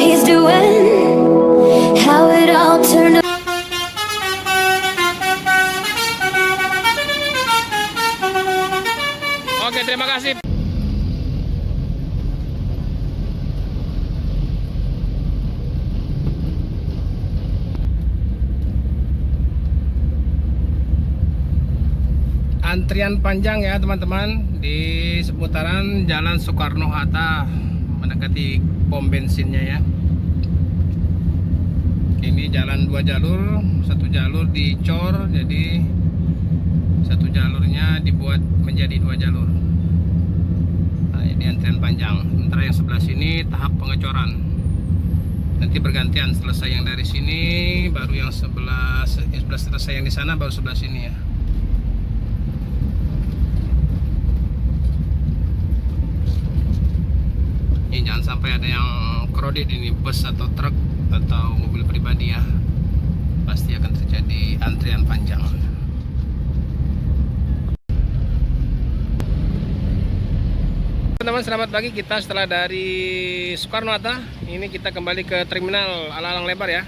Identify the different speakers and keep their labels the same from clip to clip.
Speaker 1: he's doing, how it all turned.
Speaker 2: Oke, terima kasih. Antrian panjang ya teman-teman di seputaran Jalan Soekarno-Hatta mendekati pom bensinnya ya. Ini jalan 2 jalur, satu jalur dicor, jadi satu jalurnya dibuat menjadi 2 jalur. Nah, ini antrian panjang. Sementara yang sebelah sini tahap pengecoran. Nanti bergantian, selesai yang dari sini baru yang sebelah selesai yang di sana baru sebelah sini ya. Ini jangan sampai ada yang kredit, ini bus atau truk atau mobil pribadi ya, pasti akan terjadi antrian panjang. Teman-teman, selamat pagi. Kita setelah dari Soekarno-Hatta, ini kita kembali ke terminal Alang Lebar ya.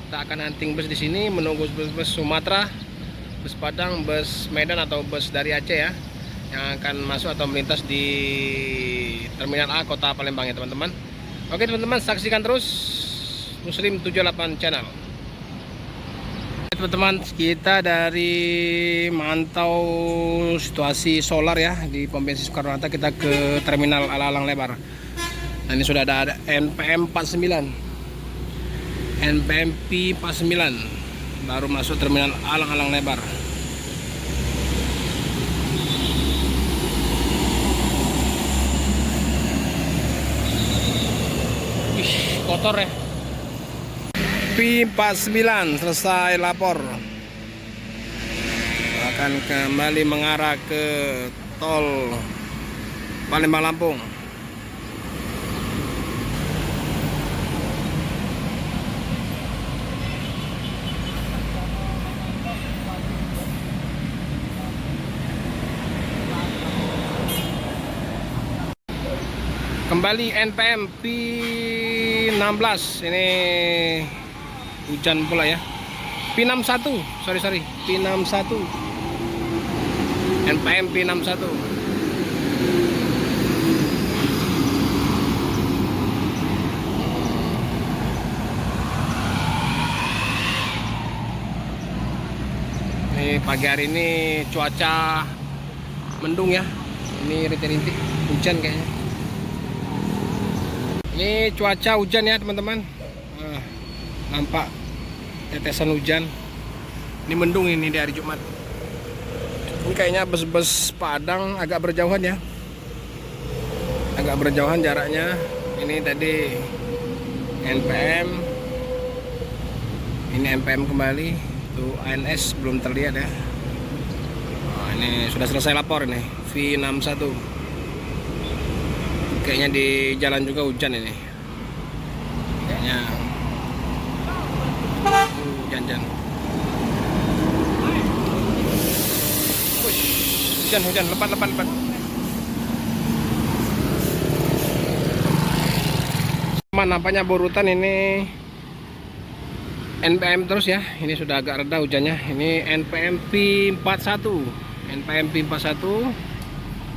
Speaker 2: Kita akan hunting bus di sini, menunggu bus Sumatera, bus Padang, bus Medan atau bus dari Aceh ya, yang akan masuk atau melintas di Terminal A Kota Palembang ya teman-teman. Oke teman-teman, saksikan terus Muslim 78 Channel. Teman-teman, kita dari mantau situasi solar ya di pom bensin Soekarno-Hatta, kita ke Terminal Alang Lebar. Nah, ini sudah ada NPM 49, NPMP 49 baru masuk Terminal Alang Lebar. Kotor ya. P49 selesai lapor, akan kembali mengarah ke tol Palembang Lampung. Kembali NPM P16, ini hujan pula ya. P61, sorry P61, NPM P61. Ini pagi hari ini cuaca mendung ya, ini rintik-rintik hujan kayaknya. Ini cuaca hujan ya teman-teman, nampak tetesan hujan. Ini mendung ini di hari Jumat. Ini kayaknya bus-bus Padang agak berjauhan ya, agak berjauhan jaraknya. Ini tadi NPM, ini NPM kembali. Tuh ANS belum terlihat ya. Nah, ini sudah selesai lapor nih V61. Kayaknya di jalan juga hujan ini. Kayaknya hujan. Hujan, lebat. Nampaknya borutan ini NPM terus ya. Ini sudah agak reda hujannya. Ini NPM P41. NPM P41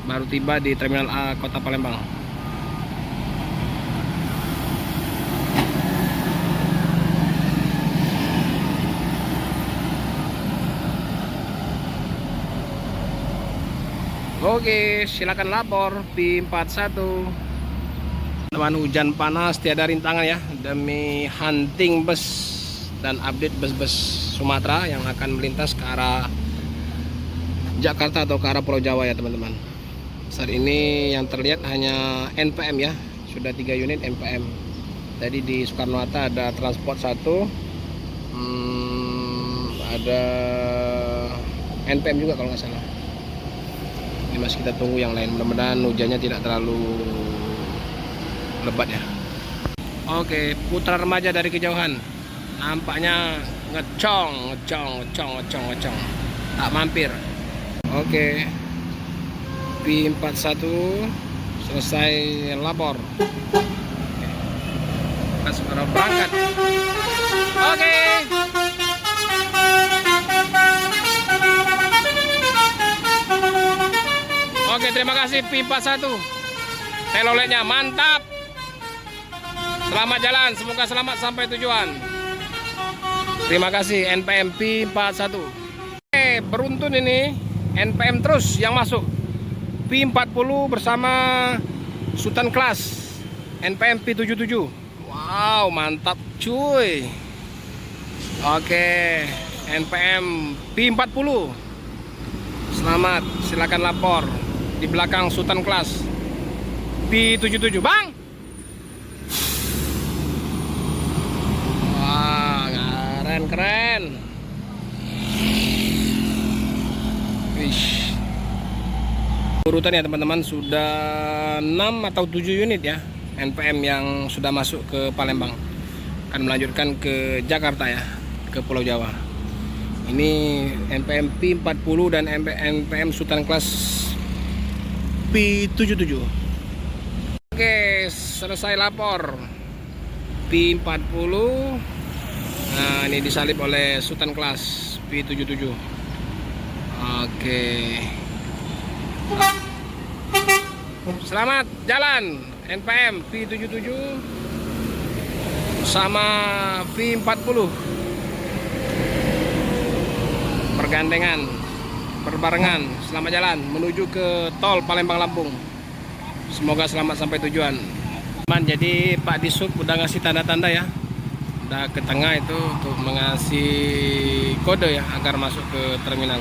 Speaker 2: baru tiba di Terminal A Kota Palembang. Oke, silakan lapor P41. Teman, hujan panas tiada rintangan ya, demi hunting bus dan update bus-bus Sumatera yang akan melintas ke arah Jakarta atau ke arah Pulau Jawa ya teman-teman. Saat ini yang terlihat hanya NPM ya, sudah 3 unit NPM. Tadi di Soekarno-Hatta ada transport 1, ada NPM juga kalau nggak salah. Ini masih kita tunggu yang lain, mudah-mudahan hujannya tidak terlalu lebat ya. Oke, putra remaja dari kejauhan, nampaknya ngecong, tak mampir. Oke, P41 selesai lapor. Oke. silakan. Oke. Oke, terima kasih P41. Teloletnya mantap. Selamat jalan, semoga selamat sampai tujuan. Terima kasih NPM P41. Oke, beruntun ini NPM terus yang masuk. P40 bersama Sultan Class NPM P77. Wow, mantap cuy. Oke, NPM P40. Selamat, silakan lapor di belakang Sultan Class P77, Bang. Wah, keren. Wish. Urutan ya teman-teman, sudah 6 atau 7 unit ya NPM yang sudah masuk ke Palembang. Akan melanjutkan ke Jakarta ya, ke Pulau Jawa. Ini NPM P40 dan NPM Sultan Class P77. Oke, selesai lapor. P40. Nah, ini disalip oleh Sultan Class P77. Oke. Selamat jalan NPM P77 sama P40. Pergandengan, berbarengan, selamat jalan menuju ke tol Palembang Lampung. Semoga selamat sampai tujuan. Jadi Pak Disub udah ngasih tanda-tanda ya, udah ke tengah itu untuk mengasih kode ya agar masuk ke terminal.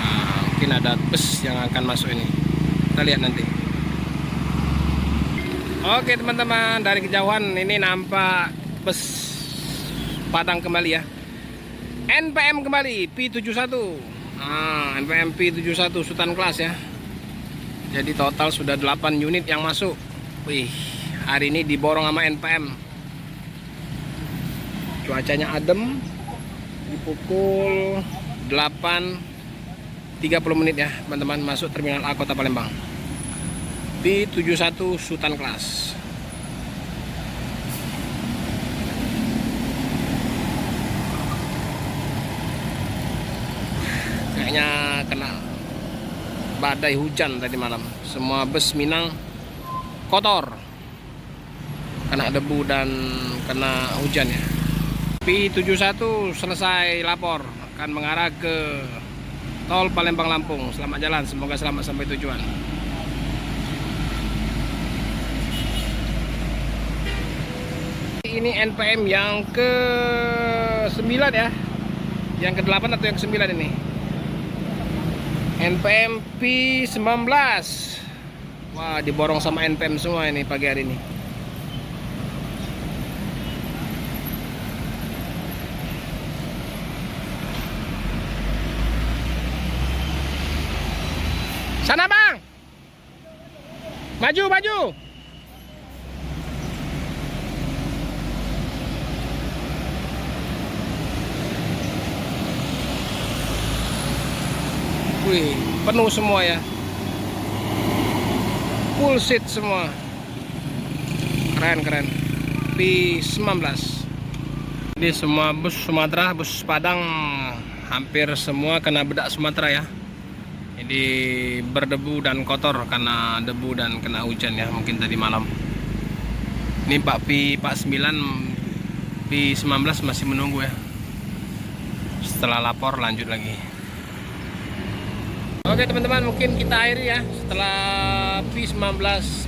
Speaker 2: Nah, mungkin ada bus yang akan masuk ini, kita lihat nanti. Oke teman-teman, dari kejauhan ini nampak bus Padang kembali ya. NPM kembali P71. Nah, NPM P71 Sultan Class ya. Jadi total sudah 8 unit yang masuk. Wih, hari ini diborong sama NPM. Cuacanya adem. Di pukul 8.30 menit ya, teman-teman, masuk Terminal A Kota Palembang. P71 Sultan Class. Kayaknya kena badai hujan tadi malam. Semua bus Minang kotor, kena debu dan kena hujan ya. P71 selesai lapor, akan mengarah ke tol Palembang Lampung. Selamat jalan, semoga selamat sampai tujuan. Ini NPM yang ke-9 ya, yang ke-8 atau yang ke-9 ini. NPM P19. Wah, diborong sama NPM semua ini pagi hari ini. Sana bang, maju. Wih, penuh semua ya, full seat semua, keren. P19. Jadi semua bus Sumatera, bus Padang hampir semua kena bedak Sumatera ya. Jadi berdebu dan kotor karena debu dan kena hujan ya, mungkin tadi malam. Ini Pak P49, P19 masih menunggu ya. Setelah lapor lanjut lagi. Oke teman-teman, mungkin kita akhiri ya. Setelah P19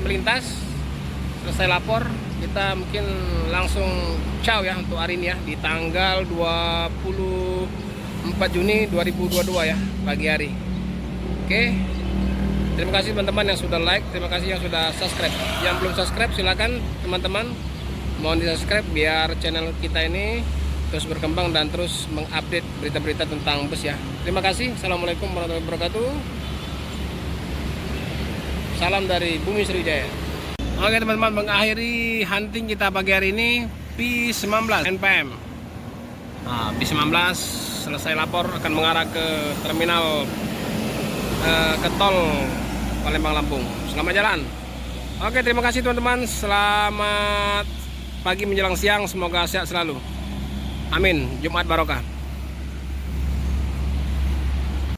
Speaker 2: melintas, selesai lapor, kita mungkin langsung ciao ya untuk hari ini ya, di tanggal 24 Juni 2022 ya, pagi hari. Oke, terima kasih teman-teman yang sudah like, terima kasih yang sudah subscribe. Yang belum subscribe silakan teman-teman, mohon di subscribe biar channel kita ini terus berkembang dan terus mengupdate berita-berita tentang bus ya. Terima kasih. Assalamualaikum warahmatullahi wabarakatuh. Salam dari Bumi Sriwijaya. Oke teman-teman, mengakhiri hunting kita pagi hari ini P19 NPM. Nah, P19 selesai lapor, akan mengarah ke terminal ke tol Palembang Lampung. Selamat jalan. Oke, terima kasih teman-teman. Selamat pagi menjelang siang, semoga sehat selalu. Amin. Jumat barokah.